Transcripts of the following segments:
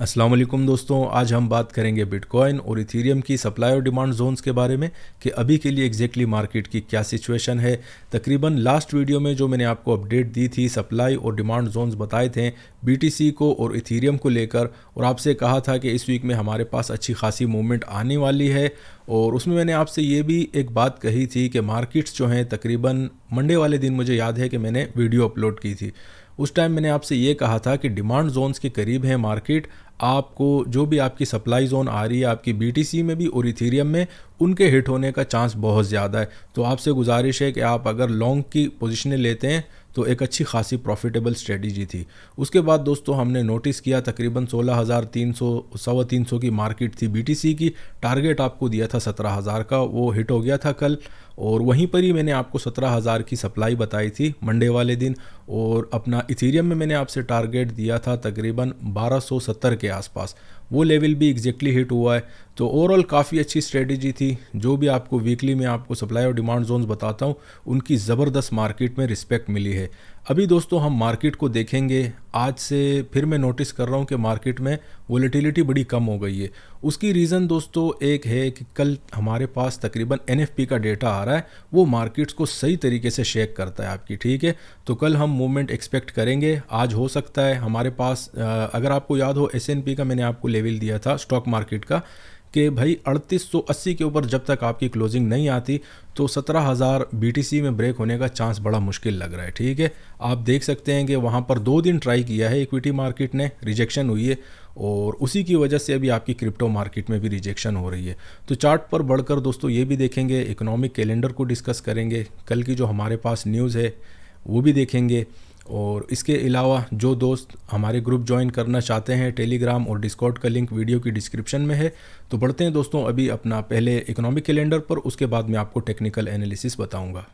अस्सलाम वालेकुम दोस्तों, आज हम बात करेंगे बिटकॉइन और इथेरियम की सप्लाई और डिमांड जोन्स के बारे में कि अभी के लिए एग्जैक्टली मार्केट की क्या सिचुएशन है। तकरीबन लास्ट वीडियो में जो मैंने आपको अपडेट दी थी, सप्लाई और डिमांड जोन्स बताए थे बीटीसी को और इथेरियम को लेकर, और आपसे कहा था कि इस वीक में हमारे पास अच्छी खासी मूवमेंट आने वाली है। और उसमें मैंने आपसे ये भी एक बात कही थी कि मार्केट्स जो हैं तकरीबन मंडे वाले दिन, मुझे याद है कि मैंने वीडियो अपलोड की थी। उस टाइम मैंने आपसे ये कहा था कि डिमांड जोन्स के करीब है मार्केट। आपको जो भी आपकी सप्लाई जोन आ रही है आपकी बीटीसी में भी और इथेरियम में, उनके हिट होने का चांस बहुत ज़्यादा है। तो आपसे गुजारिश है कि आप अगर लॉन्ग की पोजीशनें लेते हैं तो एक अच्छी खासी प्रॉफिटेबल स्ट्रेटजी थी। उसके बाद दोस्तों हमने नोटिस किया तकरीबन 16,300 350 की मार्केट थी बीटीसी की। टारगेट आपको दिया था 17,000 का, वो हिट हो गया था कल। और वहीं पर ही मैंने आपको 17,000 की सप्लाई बताई थी मंडे वाले दिन। और अपना इथेरियम में मैंने आपसे टारगेट दिया था तकरीबन 1270 के आसपास, वो लेवल भी एग्जैक्टली हिट हुआ है। तो ओवरऑल काफ़ी अच्छी स्ट्रेटजी थी। जो भी आपको वीकली में आपको सप्लाई और डिमांड जोन्स बताता हूँ, उनकी ज़बरदस्त मार्केट में रिस्पेक्ट मिली है। अभी दोस्तों हम मार्केट को देखेंगे। आज से फिर मैं नोटिस कर रहा हूँ कि मार्केट में वोलेटिलिटी बड़ी कम हो गई है। उसकी रीज़न दोस्तों एक है कि कल हमारे पास तकरीबन एनएफपी का डेटा आ रहा है, वो मार्केट्स को सही तरीके से शेक करता है आपकी, ठीक है। तो कल हम मूवमेंट एक्सपेक्ट करेंगे। आज हो सकता है हमारे पास अगर आपको याद हो एसएनपी का मैंने आपको लेवल दिया था स्टॉक मार्केट का कि भाई 3880 के ऊपर जब तक आपकी क्लोजिंग नहीं आती तो 17,000 बीटीसी में ब्रेक होने का चांस बड़ा मुश्किल लग रहा है, ठीक है। आप देख सकते हैं कि वहाँ पर 2 दिन ट्राई किया है इक्विटी मार्केट ने, रिजेक्शन हुई है, और उसी की वजह से अभी आपकी क्रिप्टो मार्केट में भी रिजेक्शन हो रही है। तो चार्ट पर बढ़कर दोस्तों ये भी देखेंगे, इकोनॉमिक कैलेंडर को डिस्कस करेंगे, कल की जो हमारे पास न्यूज़ है वो भी देखेंगे। और इसके अलावा जो दोस्त हमारे ग्रुप ज्वाइन करना चाहते हैं, टेलीग्राम और डिस्कॉर्ड का लिंक वीडियो की डिस्क्रिप्शन में है। तो बढ़ते हैं दोस्तों अभी अपना पहले इकोनॉमिक कैलेंडर पर, उसके बाद मैं आपको टेक्निकल एनालिसिस बताऊंगा।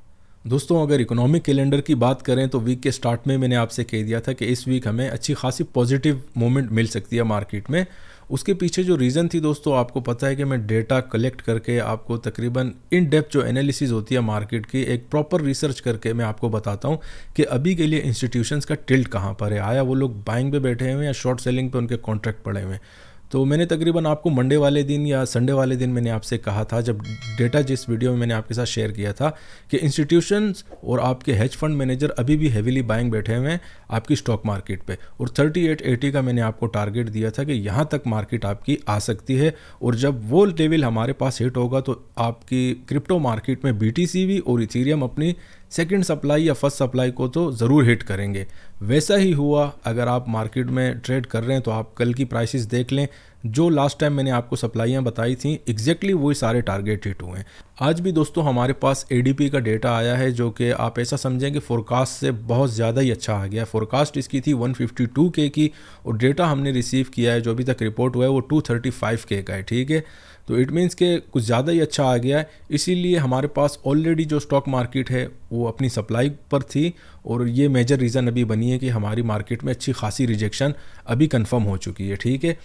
दोस्तों अगर इकोनॉमिक कैलेंडर की बात करें तो वीक के स्टार्ट में मैंने आपसे कह दिया था कि इस वीक हमें अच्छी खासी पॉजिटिव मूवमेंट मिल सकती है मार्केट में। उसके पीछे जो रीज़न थी दोस्तों, आपको पता है कि मैं डेटा कलेक्ट करके आपको तकरीबन इन डेप्थ जो एनालिसिस होती है मार्केट की, एक प्रॉपर रिसर्च करके मैं आपको बताता हूँ कि अभी के लिए इंस्टीट्यूशंस का टिल्ट कहाँ पर है। आया वो लोग बाइंग पे बैठे हुए हैं या शॉर्ट सेलिंग पे उनके कॉन्ट्रैक्ट पड़े हुए हैं। तो मैंने तकरीबन आपको मंडे वाले दिन या संडे वाले दिन मैंने आपसे कहा था, जब डेटा जिस वीडियो में मैंने आपके साथ शेयर किया था, कि इंस्टीट्यूशंस और आपके हेज फंड मैनेजर अभी भी हेवीली बाइंग बैठे हुए हैं आपकी स्टॉक मार्केट पे। और 3880 का मैंने आपको टारगेट दिया था कि यहाँ तक मार्केट आपकी आ सकती है, और जब वो लेवल हमारे पास हिट होगा तो आपकी क्रिप्टो मार्केट में बीटीसी भी और इथेरियम अपनी सेकंड सप्लाई या फर्स्ट सप्लाई को तो ज़रूर हिट करेंगे। वैसा ही हुआ। अगर आप मार्केट में ट्रेड कर रहे हैं तो आप कल की प्राइसेस देख लें, जो लास्ट टाइम मैंने आपको सप्लाइयाँ बताई थी एग्जैक्टली वही सारे टारगेट हिट हुए हैं। आज भी दोस्तों हमारे पास एडीपी का डेटा आया है, जो कि आप ऐसा समझें कि फोरकास्ट से बहुत ज़्यादा ही अच्छा आ गया। फोरकास्ट इसकी थी 152K की, और डेटा हमने रिसीव किया है जो अभी तक रिपोर्ट हुआ है वो 235K का है, ठीक है। तो इट मीन्स के कुछ ज़्यादा ही अच्छा आ गया है। इसीलिए हमारे पास ऑलरेडी जो स्टॉक मार्केट है वो अपनी सप्लाई पर थी, और ये मेजर रीज़न अभी बनी है कि हमारी मार्केट में अच्छी खासी रिजेक्शन अभी कंफर्म हो चुकी है, ठीक है।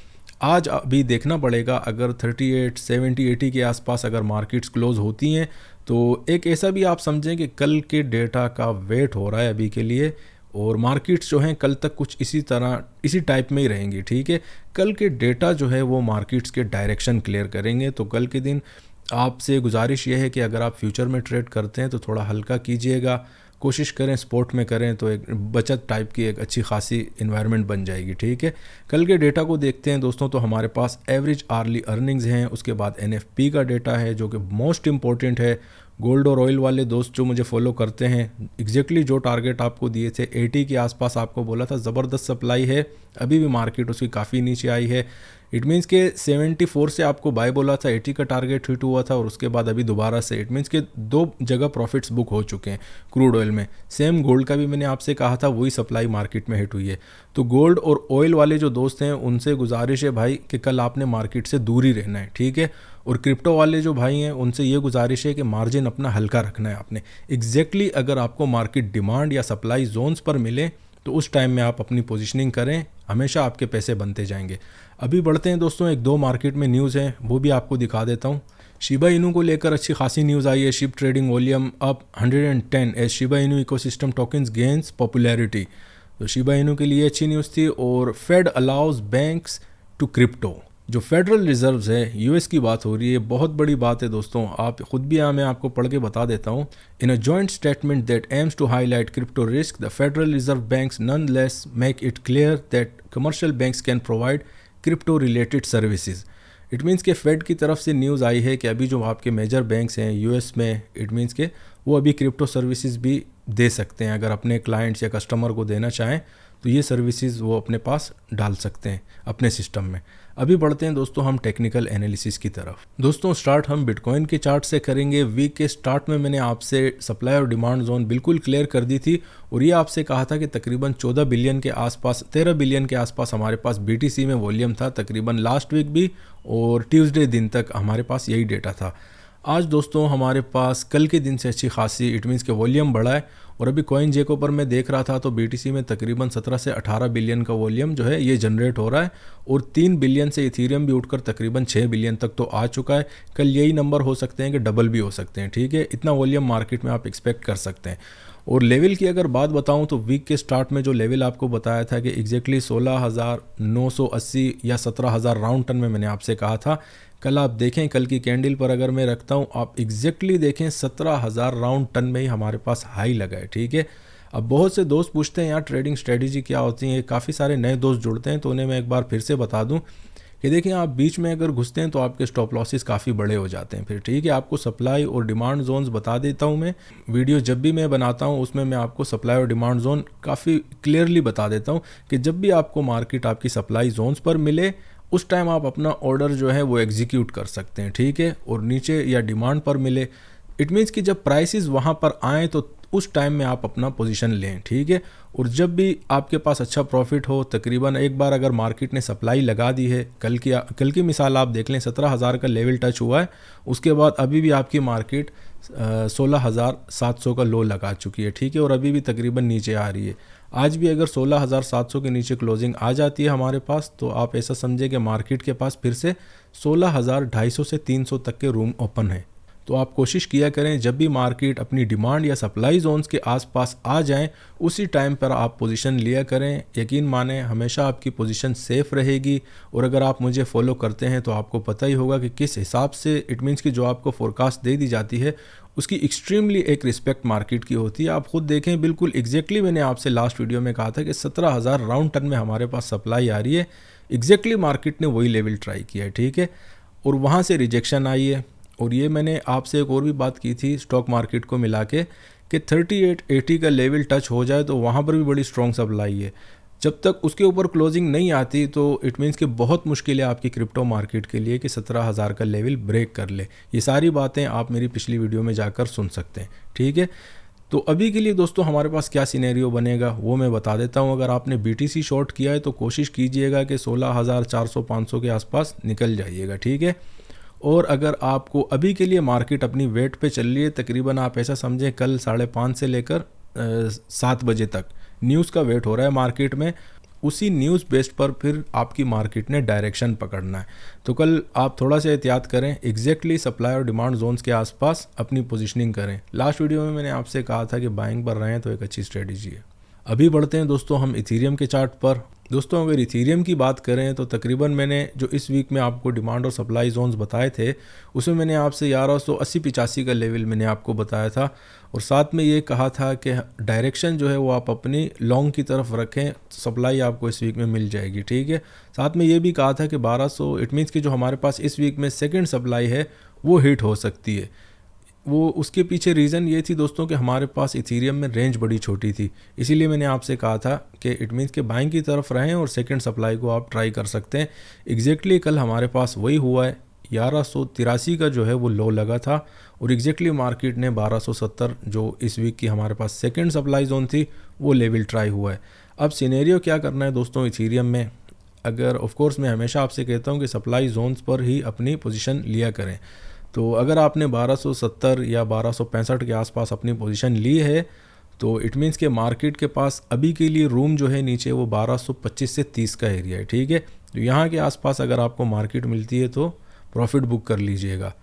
आज अभी देखना पड़ेगा, अगर 38 70 80 के आसपास अगर मार्केट्स क्लोज होती हैं तो एक ऐसा भी आप समझें कि कल के डेटा का वेट हो रहा है अभी के लिए, और मार्केट्स जो हैं कल तक कुछ इसी तरह इसी टाइप में ही रहेंगी, ठीक है। कल के डेटा जो है वो मार्केट्स के डायरेक्शन क्लियर करेंगे। तो कल के दिन आपसे गुजारिश ये है कि अगर आप फ्यूचर में ट्रेड करते हैं तो थोड़ा हल्का कीजिएगा, कोशिश करें स्पोर्ट में करें तो एक बचत टाइप की एक अच्छी खासी इन्वायरमेंट बन जाएगी, ठीक है। कल के डेटा को देखते हैं दोस्तों, तो हमारे पास एवरेज आर्ली अर्निंग्स हैं, उसके बाद एनएफपी का डेटा है जो कि मोस्ट इंपॉर्टेंट है। गोल्ड और ऑयल वाले दोस्त जो मुझे फॉलो करते हैं, एग्जैक्टली जो टारगेट आपको दिए थे 80 के आसपास आपको बोला था, ज़बरदस्त सप्लाई है, अभी भी मार्केट उसकी काफ़ी नीचे आई है। इट मीन्स के 74 से आपको बाय बोला था, 80 का टारगेट हिट हुआ था, और उसके बाद अभी दोबारा से इट मीन्स के 2 जगह प्रॉफिट्स बुक हो चुके हैं क्रूड ऑयल में। सेम गोल्ड का भी मैंने आपसे कहा था, वही सप्लाई मार्केट में हिट हुई है। तो गोल्ड और ऑयल वाले जो दोस्त हैं उनसे गुजारिश है भाई कि कल आपने मार्केट से दूर ही रहना है, ठीक है। और क्रिप्टो वाले जो भाई हैं उनसे ये गुजारिश है कि मार्जिन अपना हल्का रखना है आपने। एग्जैक्टली अगर आपको मार्केट डिमांड या सप्लाई जोन्स पर मिले तो उस टाइम में आप अपनी पोजीशनिंग करें, हमेशा आपके पैसे बनते जाएंगे। अभी बढ़ते हैं दोस्तों, एक दो मार्केट में न्यूज़ है वो भी आपको दिखा देता हूँ। शिबा इनू को लेकर अच्छी खासी न्यूज़ आई है। Ship trading volume up 110 as Shiba Inu ecosystem tokens gains popularity. तो शिबा इनू के लिए अच्छी न्यूज़ थी। और Fed allows banks to crypto. जो फेडरल रिजर्व्स है, यूएस की बात हो रही है, बहुत बड़ी बात है दोस्तों, आप खुद भी मैं आपको पढ़ के बता देता हूँ। In a joint statement that aims to highlight crypto risk, the Federal Reserve banks non less make it clear that commercial banks can provide crypto related services. It means के फेड की तरफ से न्यूज़ आई है कि अभी जो आपके मेजर बैंक्स हैं यूएस में, इट मीन्स के वो अभी क्रिप्टो सर्विसेज भी दे सकते हैं। अगर अपने क्लाइंट्स या कस्टमर को देना चाहें तो ये सर्विसेज वो अपने पास डाल सकते हैं अपने सिस्टम में। अभी बढ़ते हैं दोस्तों हम टेक्निकल एनालिसिस की तरफ। दोस्तों स्टार्ट हम बिटकॉइन के चार्ट से करेंगे। वीक के स्टार्ट में मैंने आपसे सप्लाई और डिमांड जोन बिल्कुल क्लियर कर दी थी और ये आपसे कहा था कि तकरीबन 14 बिलियन के आसपास, 13 बिलियन के आसपास हमारे पास बीटीसी में वॉल्यूम था तकरीबन लास्ट वीक भी, और ट्यूसडे दिन तक हमारे पास यही डेटा था। आज दोस्तों हमारे पास कल के दिन से अच्छी खासी, इट मीन्स के वॉल्यूम बढ़ा है और अभी कॉइन जेको पर मैं देख रहा था तो बीटीसी में तकरीबन 17 से 18 बिलियन का वॉल्यूम जो है ये जनरेट हो रहा है और 3 बिलियन से इथीरियम भी उठकर तकरीबन 6 बिलियन तक तो आ चुका है। कल यही नंबर हो सकते हैं कि डबल भी हो सकते हैं, ठीक है। इतना वॉल्यूम मार्केट में आप एक्सपेक्ट कर सकते हैं। और लेवल की अगर बात बताऊं तो वीक के स्टार्ट में जो लेवल आपको बताया था कि एग्जैक्टली 16,980 या 17,000 राउंड टन में मैंने आपसे कहा था, कल आप देखें कल की कैंडल पर अगर मैं रखता हूं, आप एग्जैक्टली देखें 17,000 राउंड टन में ही हमारे पास हाई लगा है, ठीक है। अब बहुत से दोस्त पूछते हैं यार ट्रेडिंग स्ट्रेटजी क्या होती है, काफ़ी सारे नए दोस्त जुड़ते हैं तो उन्हें मैं एक बार फिर से बता दूं कि देखिए आप बीच में अगर घुसते हैं तो आपके स्टॉप लॉसेस काफ़ी बड़े हो जाते हैं फिर, ठीक है। आपको सप्लाई और डिमांड जोन्स बता देता हूं मैं, वीडियो जब भी मैं बनाता हूं उसमें मैं आपको सप्लाई और डिमांड जोन काफ़ी क्लियरली बता देता हूं कि जब भी आपको मार्केट आपकी सप्लाई जोन्स पर मिले उस टाइम आप अपना ऑर्डर जो है वो एग्जीक्यूट कर सकते हैं, ठीक है। और नीचे या डिमांड पर मिले, इट मीन्स कि जब प्राइसेस वहाँ पर आएँ तो उस टाइम में आप अपना पोजीशन लें, ठीक है। और जब भी आपके पास अच्छा प्रॉफिट हो, तकरीबन एक बार अगर मार्केट ने सप्लाई लगा दी है, कल की मिसाल आप देख लें 17,000 का लेवल टच हुआ है, उसके बाद अभी भी आपकी मार्केट 16,700 का लो लगा चुकी है, ठीक है। और अभी भी तकरीबन नीचे आ रही है। आज भी अगर 16,700 के नीचे क्लोजिंग आ जाती है हमारे पास तो आप ऐसा समझे कि मार्केट के पास फिर से 16,250 से 300 तक के रूम ओपन है। तो आप कोशिश किया करें जब भी मार्केट अपनी डिमांड या सप्लाई जोन्स के आसपास आ जाएं उसी टाइम पर आप पोजीशन लिया करें। यकीन माने हमेशा आपकी पोजीशन सेफ रहेगी। और अगर आप मुझे फॉलो करते हैं तो आपको पता ही होगा कि किस हिसाब से, इट मीन्स कि जो आपको फोरकास्ट दे दी जाती है उसकी एक्सट्रीमली एक रिस्पेक्ट मार्केट की होती है। आप खुद देखें, बिल्कुल एग्जैक्टली मैंने आपसे लास्ट वीडियो में कहा था कि 17,000 राउंड टन में हमारे पास सप्लाई आ रही है। एग्जैक्टली मार्केट ने वही लेवल ट्राई किया है, ठीक है। और वहाँ से रिजेक्शन आई है। और ये मैंने आपसे एक और भी बात की थी स्टॉक मार्केट को मिला के कि 3880 का लेवल टच हो जाए तो वहाँ पर भी बड़ी स्ट्रॉन्ग सप्लाई है। जब तक उसके ऊपर क्लोजिंग नहीं आती तो इट मीन्स कि बहुत मुश्किल है आपकी क्रिप्टो मार्केट के लिए कि 17,000 का लेवल ब्रेक कर ले। ये सारी बातें आप मेरी पिछली वीडियो में जाकर सुन सकते हैं, ठीक है। तो अभी के लिए दोस्तों हमारे पास क्या सिनेरियो बनेगा वो मैं बता देता हूँ। अगर आपने बीटीसी शॉर्ट किया है तो कोशिश कीजिएगा कि 16,400-500 के आसपास निकल जाइएगा, ठीक है। और अगर आपको अभी के लिए मार्केट अपनी वेट पे चल रही है, तकरीबन आप ऐसा समझें कल 5:30 से लेकर 7 बजे तक न्यूज़ का वेट हो रहा है मार्केट में, उसी न्यूज़ बेस्ड पर फिर आपकी मार्केट ने डायरेक्शन पकड़ना है। तो कल आप थोड़ा सा एहतियात करें, एग्जैक्टली सप्लाई और डिमांड जोन्स के आसपास अपनी पोजीशनिंग करें। लास्ट वीडियो में मैंने आपसे कहा था कि बाइंग पर रहें तो एक अच्छी स्ट्रेटजी है। अभी बढ़ते हैं दोस्तों हम इथीरियम के चार्ट पर। दोस्तों अगर इथीरियम की बात करें तो तकरीबन मैंने जो इस वीक में आपको डिमांड और सप्लाई जोन्स बताए थे उसमें मैंने आपसे 1180-85 का लेवल मैंने आपको बताया था और साथ में ये कहा था कि डायरेक्शन जो है वो आप अपनी लॉन्ग की तरफ रखें, सप्लाई आपको इस वीक में मिल जाएगी, ठीक है। साथ में ये भी कहा था कि 1200, इट मीन्स कि जो हमारे पास इस वीक में सेकेंड सप्लाई है वो हिट हो सकती है। वो उसके पीछे रीज़न ये थी दोस्तों कि हमारे पास इथीरियम में रेंज बड़ी छोटी थी, इसीलिए मैंने आपसे कहा था कि इट मीन्स के बाइंग की तरफ रहें और सेकंड सप्लाई को आप ट्राई कर सकते हैं। एग्जैक्टली कल हमारे पास वही हुआ है, 1183 का जो है वो लो लगा था और एग्जैक्टली मार्केट ने 1270 जो इस वीक की हमारे पास सेकंड सप्लाई जोन थी वो लेवल ट्राई हुआ है। अब सिनेरियो क्या करना है दोस्तों इथीरियम में, अगर ऑफ कोर्स मैं हमेशा आपसे कहता हूँ कि सप्लाई जोन्स पर ही अपनी पोजीशन लिया करें। तो अगर आपने 1270 या 1265 के आसपास अपनी पोजीशन ली है तो इट मीन्स के मार्केट के पास अभी के लिए रूम जो है नीचे वो 1225 से 30 का एरिया है, ठीक है। तो यहाँ के आसपास अगर आपको मार्केट मिलती है तो प्रॉफिट बुक कर लीजिएगा।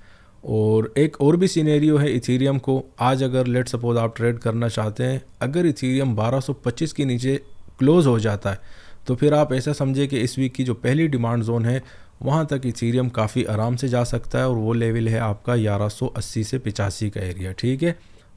और एक और भी सिनेरियो है इथीरियम को, आज अगर लेट सपोज आप ट्रेड करना चाहते हैं, अगर इथीरियम 1225 के नीचे क्लोज हो जाता है तो फिर आप ऐसा समझे कि इस वीक की जो पहली डिमांड जोन है वहाँ तक इथीरियम काफ़ी आराम से जा सकता है और वो लेवल है आपका 1180 से 85 का एरिया। ठीक है,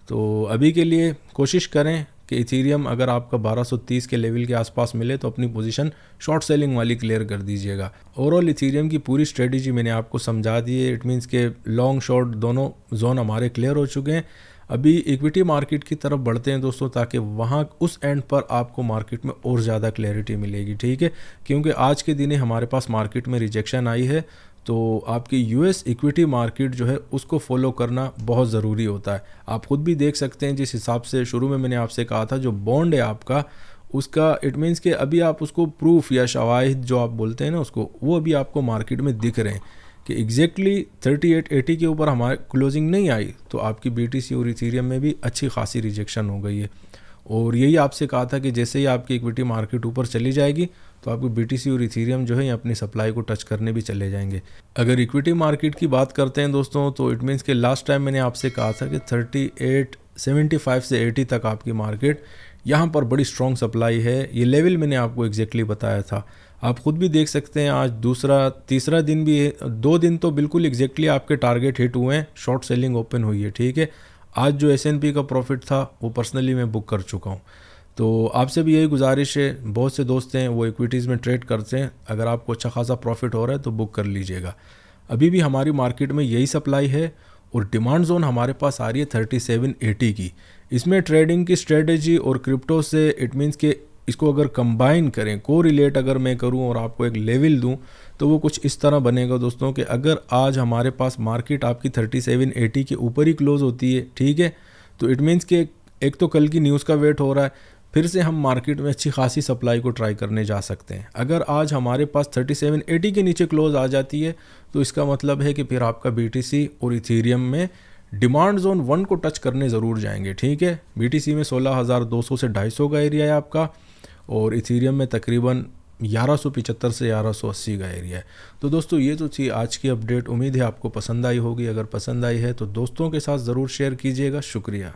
तो अभी के लिए कोशिश करें कि इथीरियम अगर आपका 1230 के लेवल के आसपास मिले तो अपनी पोजीशन शॉर्ट सेलिंग वाली क्लियर कर दीजिएगा। ओवरऑल इथीरियम की पूरी स्ट्रेटजी मैंने आपको समझा दी है। इट मीन्स के लॉन्ग शॉर्ट दोनों जोन हमारे क्लियर हो चुके हैं। अभी इक्विटी मार्केट की तरफ बढ़ते हैं दोस्तों, ताकि वहाँ उस एंड पर आपको मार्केट में और ज़्यादा क्लैरिटी मिलेगी। ठीक है, क्योंकि आज के दिन हमारे पास मार्केट में रिजेक्शन आई है, तो आपकी यूएस इक्विटी मार्केट जो है उसको फॉलो करना बहुत ज़रूरी होता है। आप खुद भी देख सकते हैं जिस हिसाब से शुरू में मैंने आपसे कहा था, जो बॉन्ड है आपका उसका इट मीन्स कि अभी आप उसको प्रूफ या शवाहिद जो आप बोलते हैं ना उसको, वो अभी आपको मार्केट में दिख रहे हैं कि एग्जैक्टली 3880 के ऊपर हमारे क्लोजिंग नहीं आई, तो आपकी बीटीसी और इथीरियम में भी अच्छी खासी रिजेक्शन हो गई है। और यही आपसे कहा था कि जैसे ही आपकी इक्विटी मार्केट ऊपर चली जाएगी तो आपकी बीटीसी और इथीरियम जो है अपनी सप्लाई को टच करने भी चले जाएंगे। अगर इक्विटी मार्केट की बात करते हैं दोस्तों, तो इट मीन्स कि लास्ट टाइम मैंने आपसे कहा था कि 3875 से 80 तक आपकी मार्केट यहाँ पर बड़ी स्ट्रॉन्ग सप्लाई है। ये लेवल मैंने आपको एग्जैक्टली बताया था। आप खुद भी देख सकते हैं आज दूसरा तीसरा दिन भी है, 2 दिन तो बिल्कुल एग्जैक्टली आपके टारगेट हिट हुए हैं, शॉर्ट सेलिंग ओपन हुई है। ठीक है, आज जो S&P का प्रॉफिट था वो पर्सनली मैं बुक कर चुका हूँ। तो आपसे भी यही गुजारिश है, बहुत से दोस्त हैं वो इक्विटीज़ में ट्रेड करते हैं, अगर आपको अच्छा खासा प्रॉफिट हो रहा है तो बुक कर लीजिएगा। अभी भी हमारी मार्केट में यही सप्लाई है और डिमांड जोन हमारे पास आ रही है 3780 की। इसमें ट्रेडिंग की स्ट्रेटजी और क्रिप्टो से इट मीन्स के इसको अगर कंबाइन करें, को रिलेट अगर मैं करूं और आपको एक लेवल दूं, तो वो कुछ इस तरह बनेगा दोस्तों कि अगर आज हमारे पास मार्केट आपकी 3780 के ऊपर ही क्लोज होती है, ठीक है, तो इट मीन्स कि एक तो कल की न्यूज़ का वेट हो रहा है, फिर से हम मार्केट में अच्छी खासी सप्लाई को ट्राई करने जा सकते हैं। अगर आज हमारे पास 3780 के नीचे क्लोज आ जाती है तो इसका मतलब है कि फिर आपका BTC और इथीरियम में डिमांड जोन 1 को टच करने ज़रूर जाएंगे। ठीक है, BTC में 16200 से 250 का एरिया है आपका और इथीरियम में तकरीबन 1175 से 1180 का एरिया है। तो दोस्तों ये तो थी आज की अपडेट। उम्मीद है आपको पसंद आई होगी। अगर पसंद आई है तो दोस्तों के साथ ज़रूर शेयर कीजिएगा। शुक्रिया।